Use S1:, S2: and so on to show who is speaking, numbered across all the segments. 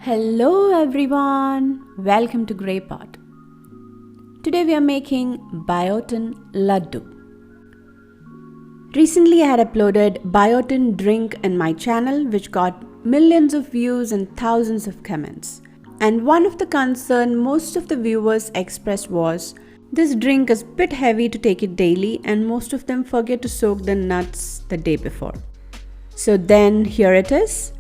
S1: Hello everyone, welcome to Grey Pot. Today we are making Biotin Ladoo. Recently I had uploaded Biotin drink in my channel which got millions of views and thousands of comments. And one of the concern most of the viewers expressed was, this drink is a bit heavy to take it daily and most of them forget to soak the nuts the day before. So then here it is.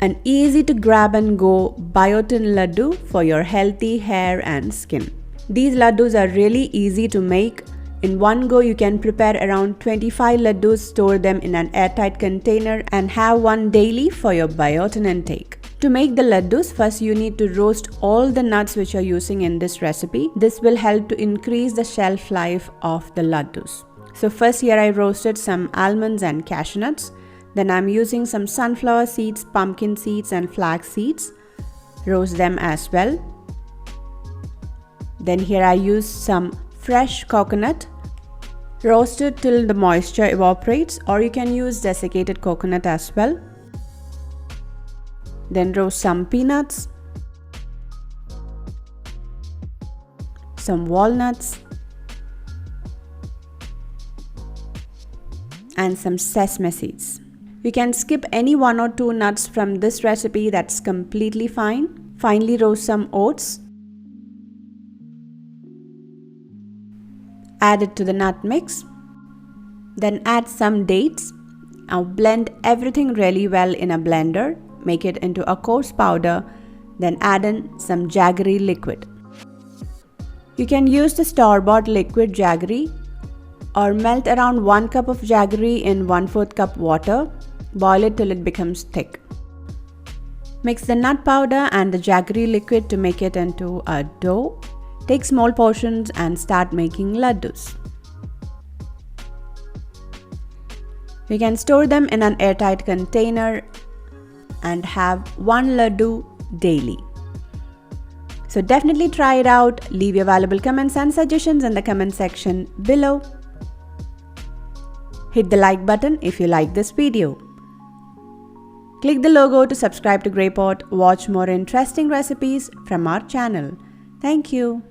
S1: An easy to grab and go Biotin Ladoo for your healthy hair and skin. These ladoos are really easy to make. In one go you can prepare around 25 ladoos, store them in an airtight container and have one daily for your biotin intake. To make the ladoos, first you need to roast all the nuts which you are using in this recipe. This will help to increase the shelf life of the ladoos. So first here I roasted some almonds and cashew-nuts. Then I'm using some sunflower seeds, pumpkin seeds and flax seeds. Roast them as well. Then here I use some fresh coconut. Roast it till the moisture evaporates, or you can use desiccated coconut as well. Then roast some peanuts, some walnuts and some sesame seeds. You can skip any one or two nuts from this recipe, that's completely fine. Finally roast some oats. Add it to the nut mix. Then add some dates. Now blend everything really well in a blender. Make it into a coarse powder. Then add in some jaggery liquid. You can use the store-bought liquid jaggery or melt around 1 cup of jaggery in 1/4 cup water. Boil it till it becomes thick. Mix the nut powder and the jaggery liquid to make it into a dough. Take small portions and start making ladoos. You can store them in an airtight container and have one ladoo daily. So definitely try it out. Leave your valuable comments and suggestions in the comment section below. Hit the like button if you like this video. Click the logo to subscribe to Grey Pot. Watch more interesting recipes from our channel. Thank you.